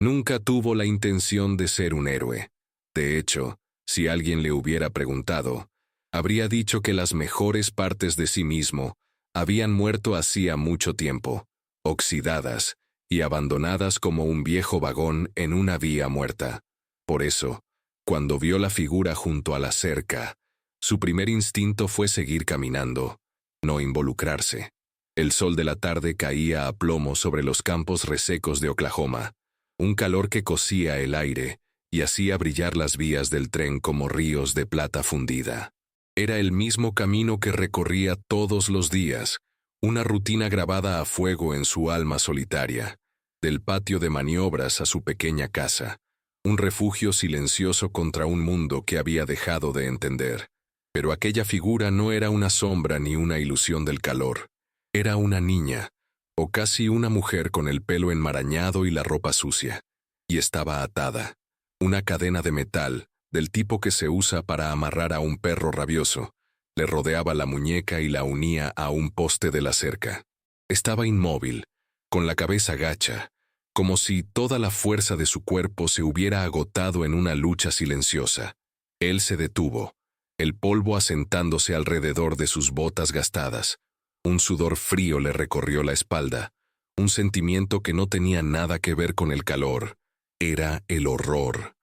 Nunca tuvo la intención de ser un héroe. De hecho, si alguien le hubiera preguntado, habría dicho que las mejores partes de sí mismo habían muerto hacía mucho tiempo, oxidadas y abandonadas como un viejo vagón en una vía muerta. Por eso, cuando vio la figura junto a la cerca, su primer instinto fue seguir caminando, no involucrarse. El sol de la tarde caía a plomo sobre los campos resecos de Oklahoma, un calor que cocía el aire y hacía brillar las vías del tren como ríos de plata fundida. Era el mismo camino que recorría todos los días, una rutina grabada a fuego en su alma solitaria, del patio de maniobras a su pequeña casa, un refugio silencioso contra un mundo que había dejado de entender. Pero aquella figura no era una sombra ni una ilusión del calor. Era una niña, o casi una mujer con el pelo enmarañado y la ropa sucia, y estaba atada. Una cadena de metal, del tipo que se usa para amarrar a un perro rabioso, le rodeaba la muñeca y la unía a un poste de la cerca. Estaba inmóvil, con la cabeza gacha, como si toda la fuerza de su cuerpo se hubiera agotado en una lucha silenciosa. Él se detuvo, el polvo asentándose alrededor de sus botas gastadas. Un sudor frío le recorrió la espalda, un sentimiento que no tenía nada que ver con el calor. Era el horror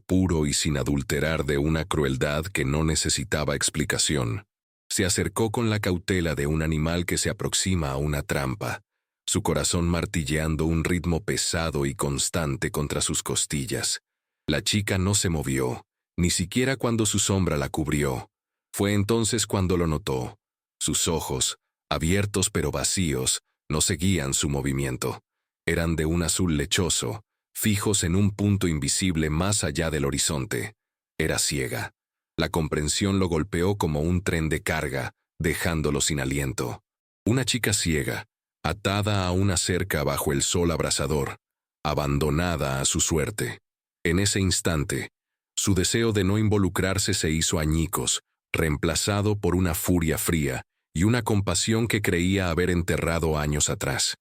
puro y sin adulterar de una crueldad que no necesitaba explicación. Se acercó con la cautela de un animal que se aproxima a una trampa, su corazón martilleando un ritmo pesado y constante contra sus costillas. La chica no se movió, ni siquiera cuando su sombra la cubrió. Fue entonces cuando lo notó. Sus ojos, abiertos pero vacíos, no seguían su movimiento. Eran de un azul lechoso, fijos en un punto invisible más allá del horizonte. Era ciega. La comprensión lo golpeó como un tren de carga, dejándolo sin aliento. Una chica ciega, atada a una cerca bajo el sol abrasador, abandonada a su suerte. En ese instante, su deseo de no involucrarse se hizo añicos, reemplazado por una furia fría y una compasión que creía haber enterrado años atrás.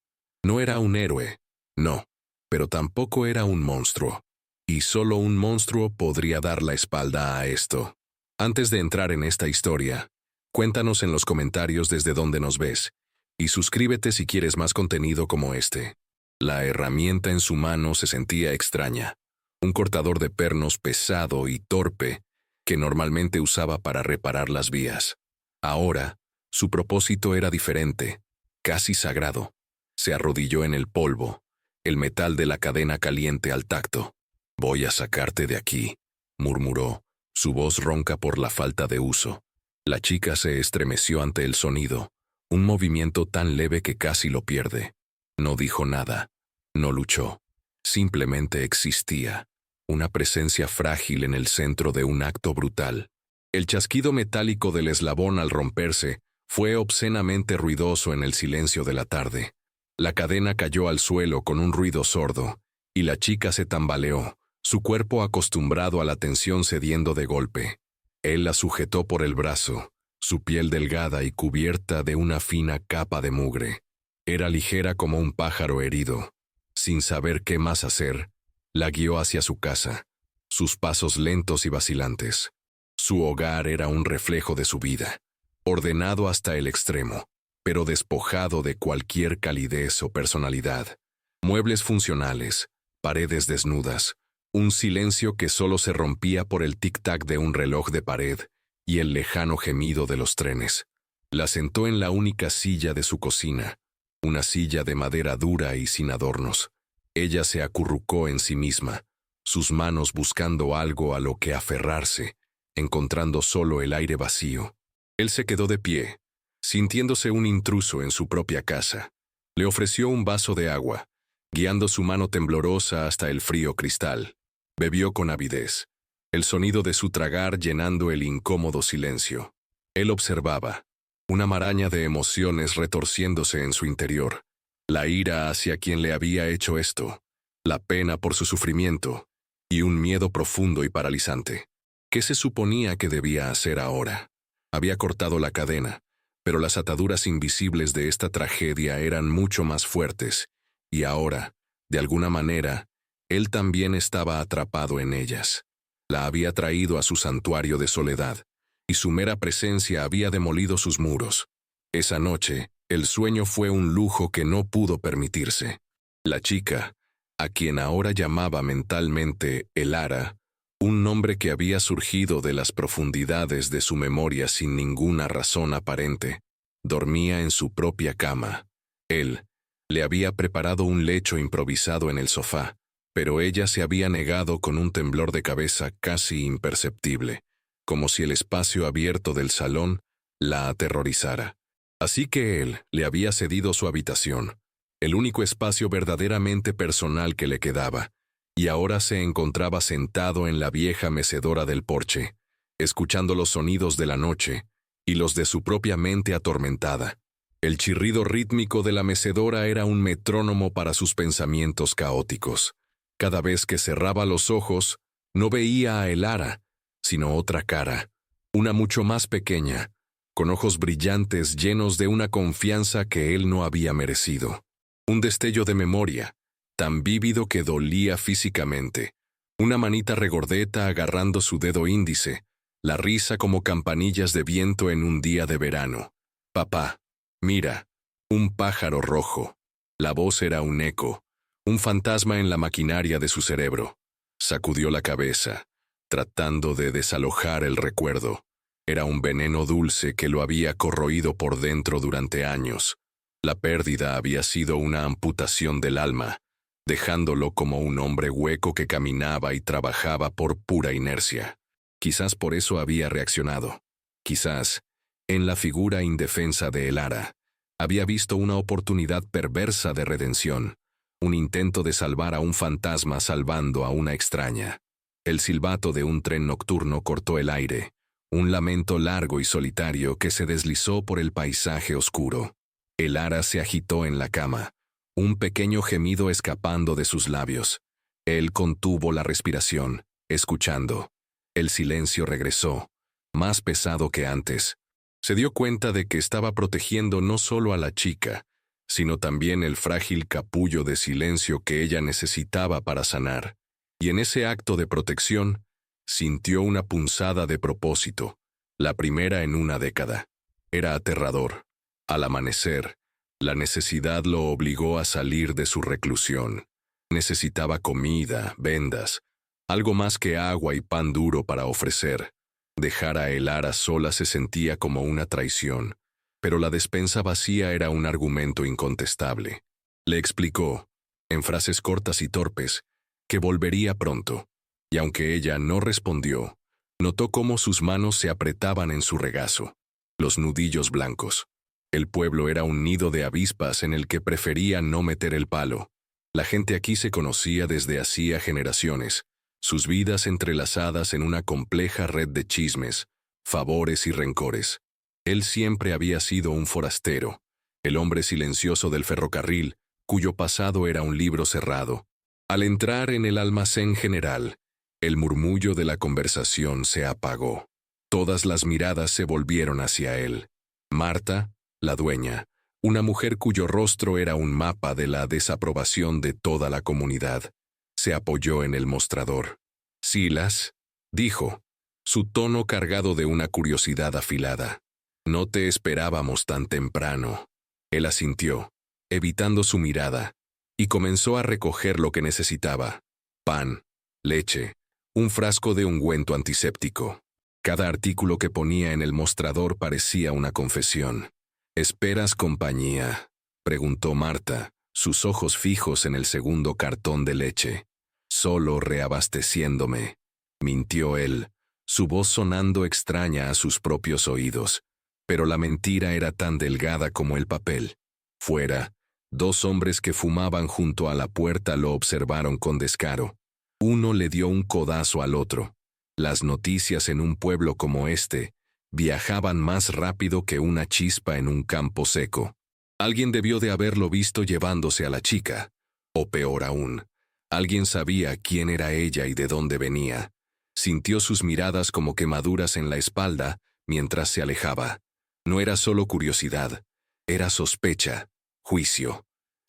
No era un héroe, no, pero tampoco era un monstruo. Y solo un monstruo podría dar la espalda a esto. Antes de entrar en esta historia, cuéntanos en los comentarios desde dónde nos ves, y suscríbete si quieres más contenido como este. La herramienta en su mano se sentía extraña, un cortador de pernos pesado y torpe que normalmente usaba para reparar las vías. Ahora, su propósito era diferente, casi sagrado. Se arrodilló en el polvo, el metal de la cadena caliente al tacto. «Voy a sacarte de aquí», murmuró, su voz ronca por la falta de uso. La chica se estremeció ante el sonido, un movimiento tan leve que casi lo pierde. No dijo nada, no luchó, simplemente existía, una presencia frágil en el centro de un acto brutal. El chasquido metálico del eslabón al romperse fue obscenamente ruidoso en el silencio de la tarde. La cadena cayó al suelo con un ruido sordo, y la chica se tambaleó, su cuerpo acostumbrado a la tensión cediendo de golpe. Él la sujetó por el brazo, su piel delgada y cubierta de una fina capa de mugre. Era ligera como un pájaro herido. Sin saber qué más hacer, la guió hacia su casa, sus pasos lentos y vacilantes. Su hogar era un reflejo de su vida, ordenado hasta el extremo, pero despojado de cualquier calidez o personalidad. Muebles funcionales, paredes desnudas, un silencio que solo se rompía por el tic-tac de un reloj de pared y el lejano gemido de los trenes. La sentó en la única silla de su cocina, una silla de madera dura y sin adornos. Ella se acurrucó en sí misma, sus manos buscando algo a lo que aferrarse, encontrando solo el aire vacío. Él se quedó de pie, sintiéndose un intruso en su propia casa. Le ofreció un vaso de agua, guiando su mano temblorosa hasta el frío cristal. Bebió con avidez, el sonido de su tragar llenando el incómodo silencio. Él observaba, una maraña de emociones retorciéndose en su interior. La ira hacia quien le había hecho esto, la pena por su sufrimiento, y un miedo profundo y paralizante. ¿Qué se suponía que debía hacer ahora? Había cortado la cadena, pero las ataduras invisibles de esta tragedia eran mucho más fuertes, y ahora, de alguna manera, Él también estaba atrapado en ellas. La había traído a su santuario de soledad, y su mera presencia había demolido sus muros. Esa noche, el sueño fue un lujo que no pudo permitirse. La chica, a quien ahora llamaba mentalmente Elara, un nombre que había surgido de las profundidades de su memoria sin ninguna razón aparente, dormía en su propia cama. Él le había preparado un lecho improvisado en el sofá, pero ella se había negado con un temblor de cabeza casi imperceptible, como si el espacio abierto del salón la aterrorizara. Así que él le había cedido su habitación, el único espacio verdaderamente personal que le quedaba, y ahora se encontraba sentado en la vieja mecedora del porche, escuchando los sonidos de la noche y los de su propia mente atormentada. El chirrido rítmico de la mecedora era un metrónomo para sus pensamientos caóticos. Cada vez que cerraba los ojos, no veía a Elara, sino otra cara, una mucho más pequeña, con ojos brillantes llenos de una confianza que él no había merecido. Un destello de memoria, tan vívido que dolía físicamente, una manita regordeta agarrando su dedo índice, la risa como campanillas de viento en un día de verano. «Papá, mira, un pájaro rojo». La voz era un eco, un fantasma en la maquinaria de su cerebro. Sacudió la cabeza, tratando de desalojar el recuerdo. Era un veneno dulce que lo había corroído por dentro durante años. La pérdida había sido una amputación del alma, dejándolo como un hombre hueco que caminaba y trabajaba por pura inercia. Quizás por eso había reaccionado. Quizás, en la figura indefensa de Elara, había visto una oportunidad perversa de redención, un intento de salvar a un fantasma salvando a una extraña. El silbato de un tren nocturno cortó el aire, un lamento largo y solitario que se deslizó por el paisaje oscuro. Elara se agitó en la cama, un pequeño gemido escapando de sus labios. Él contuvo la respiración, escuchando. El silencio regresó, más pesado que antes. Se dio cuenta de que estaba protegiendo no solo a la chica, sino también el frágil capullo de silencio que ella necesitaba para sanar. Y en ese acto de protección, sintió una punzada de propósito, la primera en una década. Era aterrador. Al amanecer, la necesidad lo obligó a salir de su reclusión. Necesitaba comida, vendas, algo más que agua y pan duro para ofrecer. Dejar a Elara sola se sentía como una traición, pero la despensa vacía era un argumento incontestable. Le explicó, en frases cortas y torpes, que volvería pronto, y aunque ella no respondió, notó cómo sus manos se apretaban en su regazo, los nudillos blancos. El pueblo era un nido de avispas en el que prefería no meter el palo. La gente aquí se conocía desde hacía generaciones, sus vidas entrelazadas en una compleja red de chismes, favores y rencores. Él siempre había sido un forastero, el hombre silencioso del ferrocarril, cuyo pasado era un libro cerrado. Al entrar en el almacén general, el murmullo de la conversación se apagó. Todas las miradas se volvieron hacia él. Marta, la dueña, una mujer cuyo rostro era un mapa de la desaprobación de toda la comunidad, se apoyó en el mostrador. «Silas», dijo, su tono cargado de una curiosidad afilada. «No te esperábamos tan temprano». Él asintió, evitando su mirada, y comenzó a recoger lo que necesitaba: pan, leche, un frasco de ungüento antiséptico. Cada artículo que ponía en el mostrador parecía una confesión. «¿Esperas compañía?», preguntó Marta, sus ojos fijos en el segundo cartón de leche. «Solo reabasteciéndome», mintió él, su voz sonando extraña a sus propios oídos. Pero la mentira era tan delgada como el papel. Fuera, dos hombres que fumaban junto a la puerta lo observaron con descaro. Uno le dio un codazo al otro. Las noticias en un pueblo como este viajaban más rápido que una chispa en un campo seco. Alguien debió de haberlo visto llevándose a la chica. O peor aún, alguien sabía quién era ella y de dónde venía. Sintió sus miradas como quemaduras en la espalda mientras se alejaba. No era solo curiosidad, era sospecha, juicio.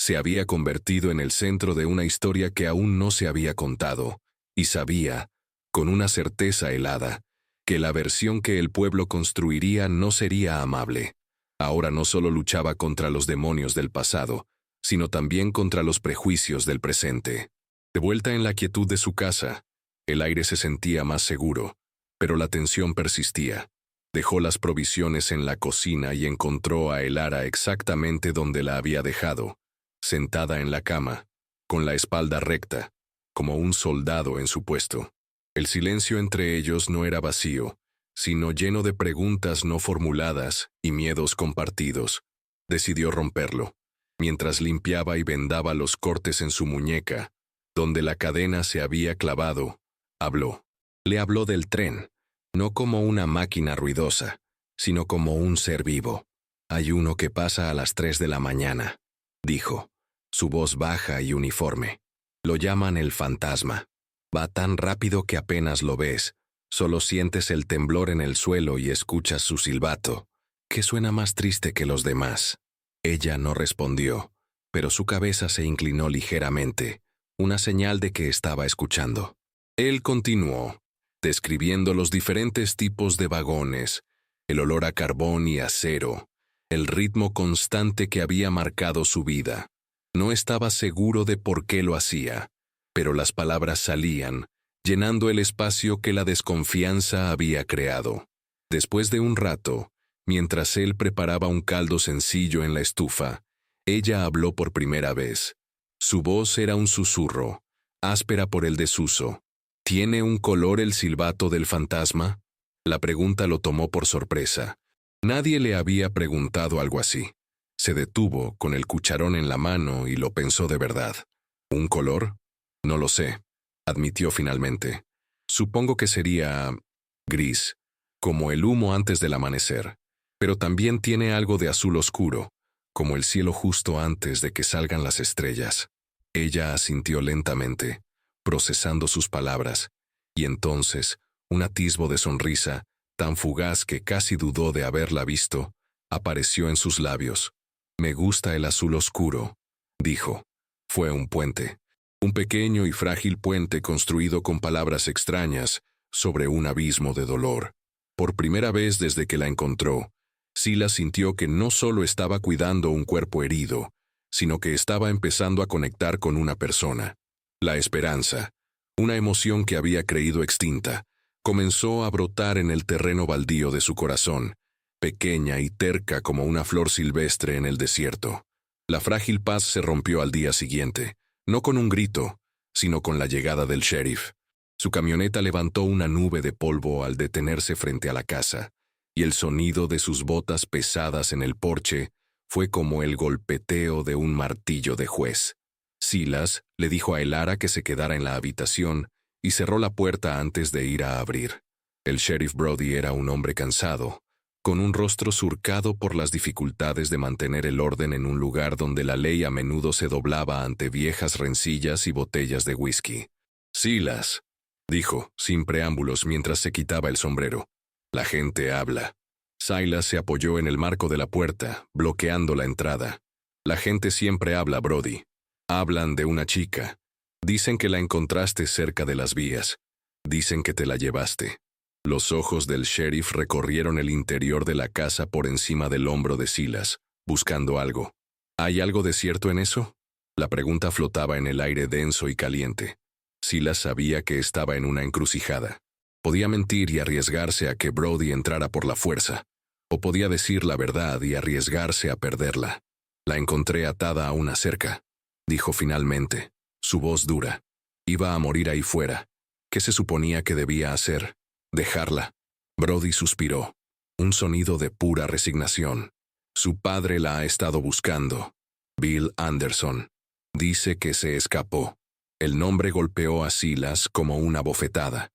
Se había convertido en el centro de una historia que aún no se había contado, y sabía, con una certeza helada, que la versión que el pueblo construiría no sería amable. Ahora no solo luchaba contra los demonios del pasado, sino también contra los prejuicios del presente. De vuelta en la quietud de su casa, el aire se sentía más seguro, pero la tensión persistía. Dejó las provisiones en la cocina y encontró a Elara exactamente donde la había dejado, sentada en la cama, con la espalda recta, como un soldado en su puesto. El silencio entre ellos no era vacío, sino lleno de preguntas no formuladas y miedos compartidos. Decidió romperlo. Mientras limpiaba y vendaba los cortes en su muñeca, donde la cadena se había clavado, habló. Le habló del tren, no como una máquina ruidosa, sino como un ser vivo. Hay uno que pasa a las 3 de la mañana, dijo, su voz baja y uniforme. Lo llaman el fantasma. Va tan rápido que apenas lo ves, solo sientes el temblor en el suelo y escuchas su silbato, que suena más triste que los demás. Ella no respondió, pero su cabeza se inclinó ligeramente, una señal de que estaba escuchando. Él continuó, describiendo los diferentes tipos de vagones, el olor a carbón y acero, el ritmo constante que había marcado su vida. No estaba seguro de por qué lo hacía, pero las palabras salían, llenando el espacio que la desconfianza había creado. Después de un rato, mientras él preparaba un caldo sencillo en la estufa, ella habló por primera vez. Su voz era un susurro, áspera por el desuso. ¿Tiene un color el silbato del fantasma? La pregunta lo tomó por sorpresa. Nadie le había preguntado algo así. Se detuvo con el cucharón en la mano y lo pensó de verdad. ¿Un color? No lo sé, admitió finalmente. Supongo que sería gris, como el humo antes del amanecer, pero también tiene algo de azul oscuro, como el cielo justo antes de que salgan las estrellas. Ella asintió lentamente, procesando sus palabras, y entonces, un atisbo de sonrisa, tan fugaz que casi dudó de haberla visto, apareció en sus labios. Me gusta el azul oscuro, dijo. Fue un puente. Un pequeño y frágil puente construido con palabras extrañas sobre un abismo de dolor. Por primera vez desde que la encontró, Silas sintió que no solo estaba cuidando un cuerpo herido, sino que estaba empezando a conectar con una persona. La esperanza, una emoción que había creído extinta, comenzó a brotar en el terreno baldío de su corazón, pequeña y terca como una flor silvestre en el desierto. La frágil paz se rompió al día siguiente, no con un grito, sino con la llegada del sheriff. Su camioneta levantó una nube de polvo al detenerse frente a la casa, y el sonido de sus botas pesadas en el porche fue como el golpeteo de un martillo de juez. Silas le dijo a Elara que se quedara en la habitación y cerró la puerta antes de ir a abrir. El sheriff Brody era un hombre cansado, con un rostro surcado por las dificultades de mantener el orden en un lugar donde la ley a menudo se doblaba ante viejas rencillas y botellas de whisky. Silas, dijo, sin preámbulos mientras se quitaba el sombrero. La gente habla. Silas se apoyó en el marco de la puerta, bloqueando la entrada. La gente siempre habla, Brody. Hablan de una chica. Dicen que la encontraste cerca de las vías. Dicen que te la llevaste. Los ojos del sheriff recorrieron el interior de la casa por encima del hombro de Silas, buscando algo. ¿Hay algo de cierto en eso? La pregunta flotaba en el aire denso y caliente. Silas sabía que estaba en una encrucijada. Podía mentir y arriesgarse a que Brody entrara por la fuerza, o podía decir la verdad y arriesgarse a perderla. La encontré atada a una cerca, dijo finalmente, su voz dura. Iba a morir ahí fuera. ¿Qué se suponía que debía hacer? Dejarla. Brody suspiró. Un sonido de pura resignación. Su padre la ha estado buscando. Bill Anderson. Dice que se escapó. El nombre golpeó a Silas como una bofetada.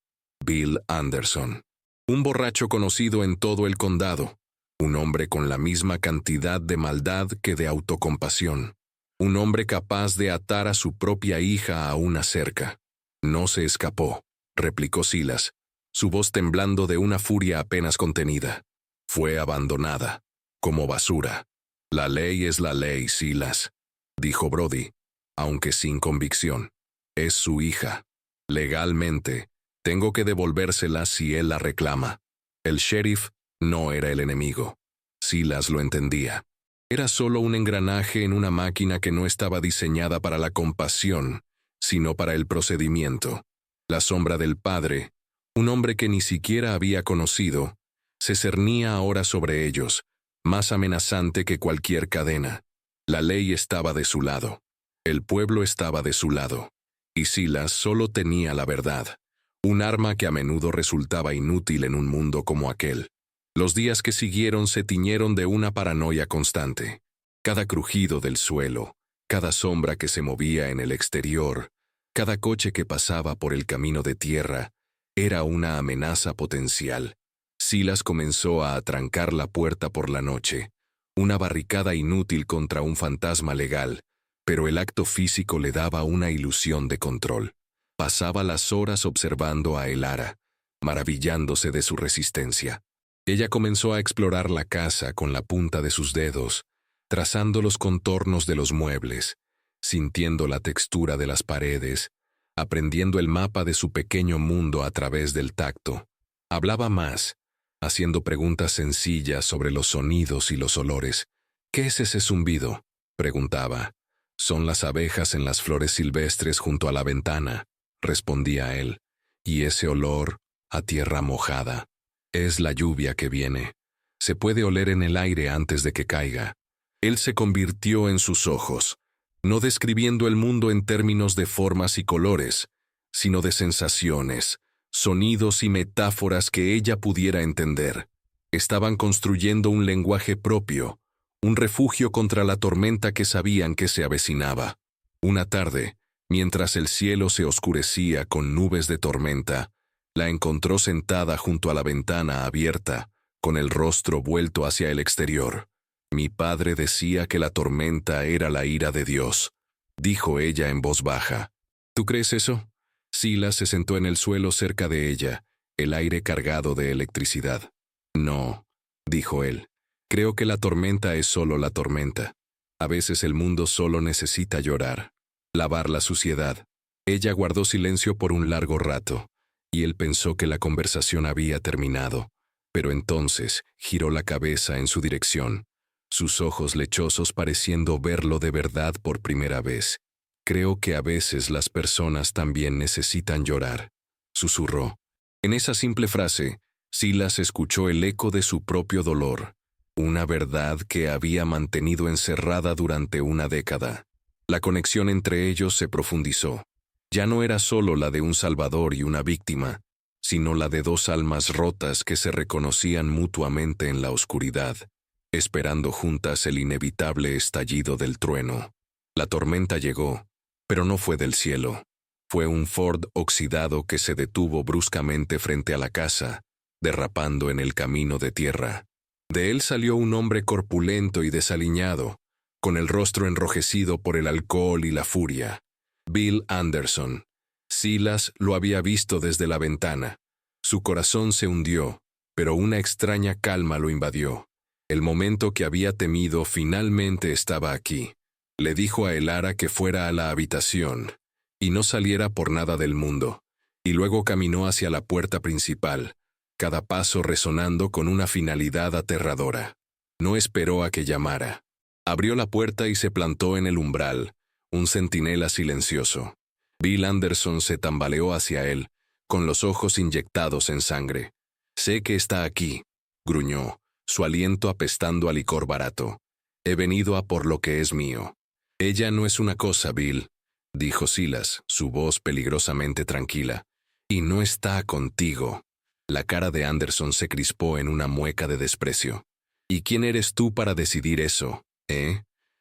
Bill Anderson. Un borracho conocido en todo el condado. Un hombre con la misma cantidad de maldad que de autocompasión. Un hombre capaz de atar a su propia hija a una cerca. No se escapó, replicó Silas, su voz temblando de una furia apenas contenida. Fue abandonada, como basura. La ley es la ley, Silas. dijo Brody, aunque sin convicción. Es su hija. Legalmente, tengo que devolvérsela si él la reclama. El sheriff no era el enemigo. Silas lo entendía. Era solo un engranaje en una máquina que no estaba diseñada para la compasión, sino para el procedimiento. La sombra del padre, un hombre que ni siquiera había conocido, se cernía ahora sobre ellos, más amenazante que cualquier cadena. La ley estaba de su lado. El pueblo estaba de su lado. Y Silas solo tenía la verdad, un arma que a menudo resultaba inútil en un mundo como aquel. Los días que siguieron se tiñeron de una paranoia constante. Cada crujido del suelo, cada sombra que se movía en el exterior, cada coche que pasaba por el camino de tierra, era una amenaza potencial. Silas comenzó a atrancar la puerta por la noche, una barricada inútil contra un fantasma legal, pero el acto físico le daba una ilusión de control. Pasaba las horas observando a Elara, maravillándose de su resistencia. Ella comenzó a explorar la casa con la punta de sus dedos, trazando los contornos de los muebles, sintiendo la textura de las paredes, aprendiendo el mapa de su pequeño mundo a través del tacto. Hablaba más, haciendo preguntas sencillas sobre los sonidos y los olores. ¿Qué es ese zumbido?, preguntaba. Son las abejas en las flores silvestres junto a la ventana, respondía él. Y ese olor a tierra mojada. Es la lluvia que viene. Se puede oler en el aire antes de que caiga. Él se convirtió en sus ojos, no describiendo el mundo en términos de formas y colores, sino de sensaciones, sonidos y metáforas que ella pudiera entender. Estaban construyendo un lenguaje propio, un refugio contra la tormenta que sabían que se avecinaba. Una tarde, mientras el cielo se oscurecía con nubes de tormenta, la encontró sentada junto a la ventana abierta, con el rostro vuelto hacia el exterior. Mi padre decía que la tormenta era la ira de Dios, dijo ella en voz baja. ¿Tú crees eso? Silas se sentó en el suelo cerca de ella, el aire cargado de electricidad. No, dijo él. Creo que la tormenta es solo la tormenta. A veces el mundo solo necesita llorar, lavar la suciedad. Ella guardó silencio por un largo rato, y él pensó que la conversación había terminado, pero entonces giró la cabeza en su dirección, sus ojos lechosos pareciendo verlo de verdad por primera vez. Creo que a veces las personas también necesitan llorar, susurró. En esa simple frase, Silas escuchó el eco de su propio dolor, una verdad que había mantenido encerrada durante una década. La conexión entre ellos se profundizó. Ya no era solo la de un salvador y una víctima, sino la de dos almas rotas que se reconocían mutuamente en la oscuridad, esperando juntas el inevitable estallido del trueno. La tormenta llegó, pero no fue del cielo. Fue un Ford oxidado que se detuvo bruscamente frente a la casa, derrapando en el camino de tierra. De él salió un hombre corpulento y desaliñado, con el rostro enrojecido por el alcohol y la furia. Bill Anderson. Silas lo había visto desde la ventana. Su corazón se hundió, pero una extraña calma lo invadió. El momento que había temido finalmente estaba aquí. Le dijo a Elara que fuera a la habitación y no saliera por nada del mundo, y luego caminó hacia la puerta principal, cada paso resonando con una finalidad aterradora. No esperó a que llamara. Abrió la puerta y se plantó en el umbral, un centinela silencioso. Bill Anderson se tambaleó hacia él, con los ojos inyectados en sangre. «Sé que está aquí», gruñó, su aliento apestando a licor barato. «He venido a por lo que es mío». «Ella no es una cosa, Bill», dijo Silas, su voz peligrosamente tranquila. «Y no está contigo». La cara de Anderson se crispó en una mueca de desprecio. «¿Y quién eres tú para decidir eso,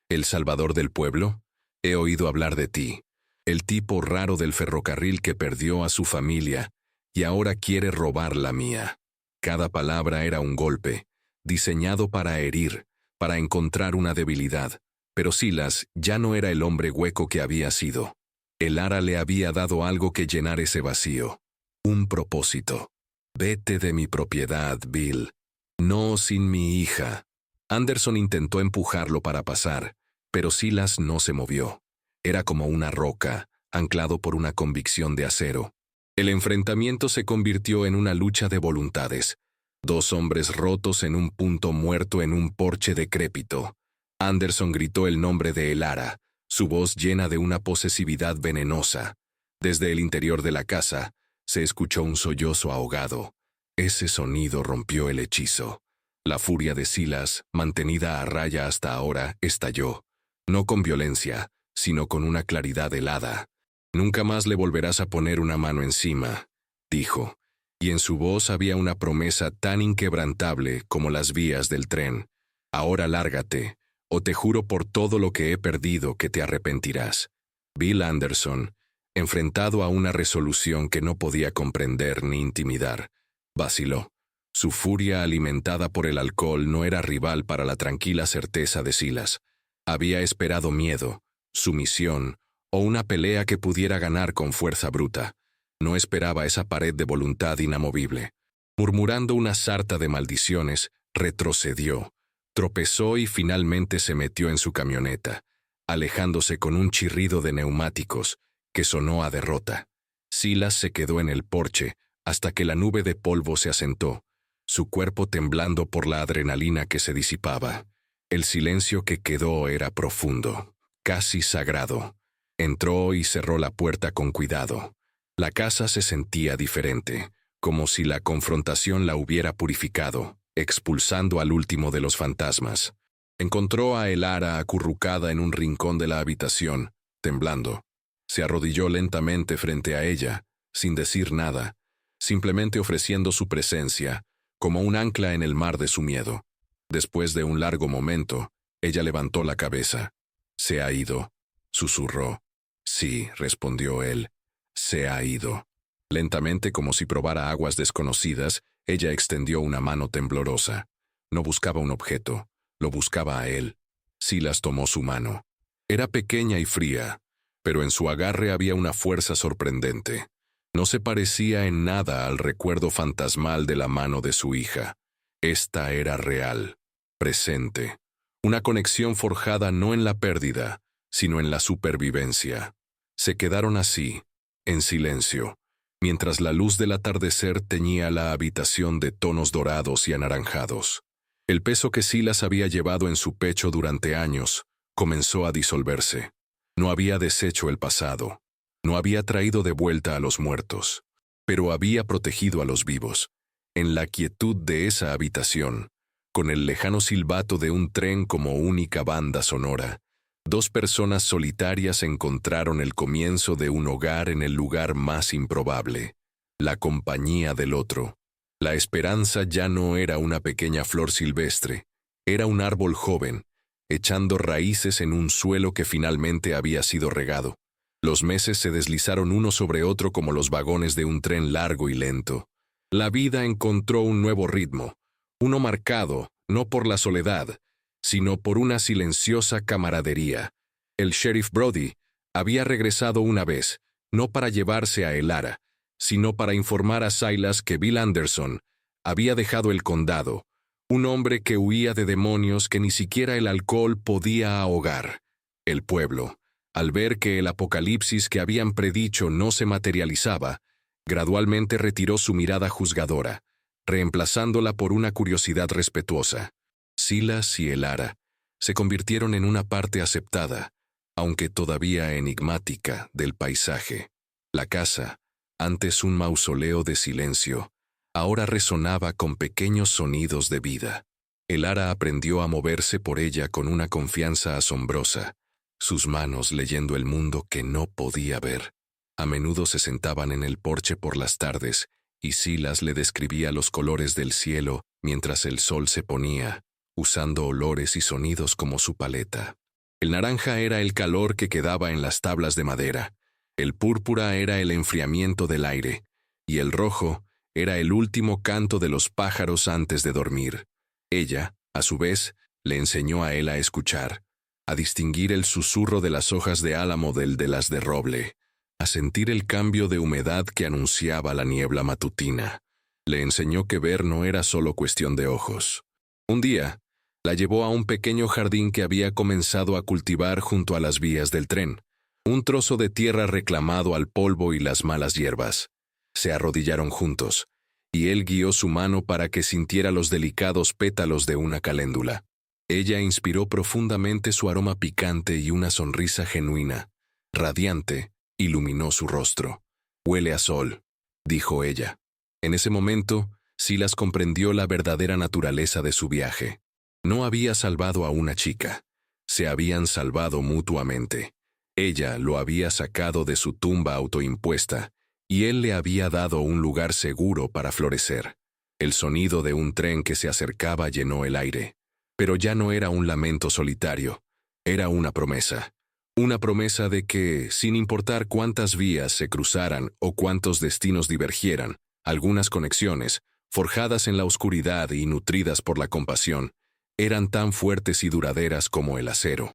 ¿El salvador del pueblo? He oído hablar de ti. El tipo raro del ferrocarril que perdió a su familia y ahora quiere robar la mía». Cada palabra era un golpe, diseñado para herir, para encontrar una debilidad. Pero Silas ya no era el hombre hueco que había sido. Elara le había dado algo que llenar ese vacío. Un propósito. «Vete de mi propiedad, Bill. No sin mi hija». Anderson intentó empujarlo para pasar, Pero Silas no se movió. Era como una roca, anclado por una convicción de acero. El enfrentamiento se convirtió en una lucha de voluntades. Dos hombres rotos en un punto muerto en un porche decrépito. Anderson gritó el nombre de Elara, su voz llena de una posesividad venenosa. Desde el interior de la casa, se escuchó un sollozo ahogado. Ese sonido rompió el hechizo. La furia de Silas, mantenida a raya hasta ahora, estalló. No con violencia, sino con una claridad helada. «Nunca más le volverás a poner una mano encima», dijo, y en su voz había una promesa tan inquebrantable como las vías del tren. «Ahora lárgate, o te juro por todo lo que he perdido que te arrepentirás». Bill Anderson, enfrentado a una resolución que no podía comprender ni intimidar, vaciló. Su furia alimentada por el alcohol no era rival para la tranquila certeza de Silas. Había esperado miedo, sumisión o una pelea que pudiera ganar con fuerza bruta. No esperaba esa pared de voluntad inamovible. Murmurando una sarta de maldiciones, retrocedió, tropezó y finalmente se metió en su camioneta, alejándose con un chirrido de neumáticos que sonó a derrota. Silas se quedó en el porche hasta que la nube de polvo se asentó, su cuerpo temblando por la adrenalina que se disipaba. El silencio que quedó era profundo, casi sagrado. Entró y cerró la puerta con cuidado. La casa se sentía diferente, como si la confrontación la hubiera purificado, expulsando al último de los fantasmas. Encontró a Elara acurrucada en un rincón de la habitación, temblando. Se arrodilló lentamente frente a ella, sin decir nada, simplemente ofreciendo su presencia, como un ancla en el mar de su miedo. Después de un largo momento, ella levantó la cabeza. «Se ha ido», susurró. «Sí», respondió él, «se ha ido». Lentamente, como si probara aguas desconocidas, ella extendió una mano temblorosa. No buscaba un objeto, lo buscaba a él. Silas tomó su mano. Era pequeña y fría, pero en su agarre había una fuerza sorprendente. No se parecía en nada al recuerdo fantasmal de la mano de su hija. Esta era real, presente. Una conexión forjada no en la pérdida, sino en la supervivencia. Se quedaron así, en silencio, mientras la luz del atardecer teñía la habitación de tonos dorados y anaranjados. El peso que Silas había llevado en su pecho durante años comenzó a disolverse. No había deshecho el pasado, no había traído de vuelta a los muertos, pero había protegido a los vivos. En la quietud de esa habitación, con el lejano silbato de un tren como única banda sonora, dos personas solitarias encontraron el comienzo de un hogar en el lugar más improbable, la compañía del otro. La esperanza ya no era una pequeña flor silvestre, era un árbol joven, echando raíces en un suelo que finalmente había sido regado. Los meses se deslizaron uno sobre otro como los vagones de un tren largo y lento. La vida encontró un nuevo ritmo, uno marcado, no por la soledad, sino por una silenciosa camaradería. El sheriff Brody había regresado una vez, no para llevarse a Elara, sino para informar a Silas que Bill Anderson había dejado el condado, un hombre que huía de demonios que ni siquiera el alcohol podía ahogar. El pueblo, al ver que el apocalipsis que habían predicho no se materializaba, gradualmente retiró su mirada juzgadora, reemplazándola por una curiosidad respetuosa. Silas y Elara se convirtieron en una parte aceptada, aunque todavía enigmática, del paisaje. La casa, antes un mausoleo de silencio, ahora resonaba con pequeños sonidos de vida. Elara aprendió a moverse por ella con una confianza asombrosa, sus manos leyendo el mundo que no podía ver. A menudo se sentaban en el porche por las tardes, y Silas le describía los colores del cielo mientras el sol se ponía, usando olores y sonidos como su paleta. El naranja era el calor que quedaba en las tablas de madera, el púrpura era el enfriamiento del aire, y el rojo era el último canto de los pájaros antes de dormir. Ella, a su vez, le enseñó a él a escuchar, a distinguir el susurro de las hojas de álamo del de las de roble, a sentir el cambio de humedad que anunciaba la niebla matutina. Le enseñó que ver no era solo cuestión de ojos. Un día, La llevó a un pequeño jardín que había comenzado a cultivar junto a las vías del tren, un trozo de tierra reclamado al polvo y las malas hierbas. Se arrodillaron juntos, y él guió su mano para que sintiera los delicados pétalos de una caléndula. Ella inspiró profundamente su aroma picante y una sonrisa genuina, radiante, iluminó su rostro. «Huele a sol», dijo ella. En ese momento, Silas comprendió la verdadera naturaleza de su viaje. No había salvado a una chica. Se habían salvado mutuamente. Ella lo había sacado de su tumba autoimpuesta, y él le había dado un lugar seguro para florecer. El sonido de un tren que se acercaba llenó el aire. Pero ya no era un lamento solitario. Era una promesa. Una promesa de que, sin importar cuántas vías se cruzaran o cuántos destinos divergieran, algunas conexiones, forjadas en la oscuridad y nutridas por la compasión, eran tan fuertes y duraderas como el acero.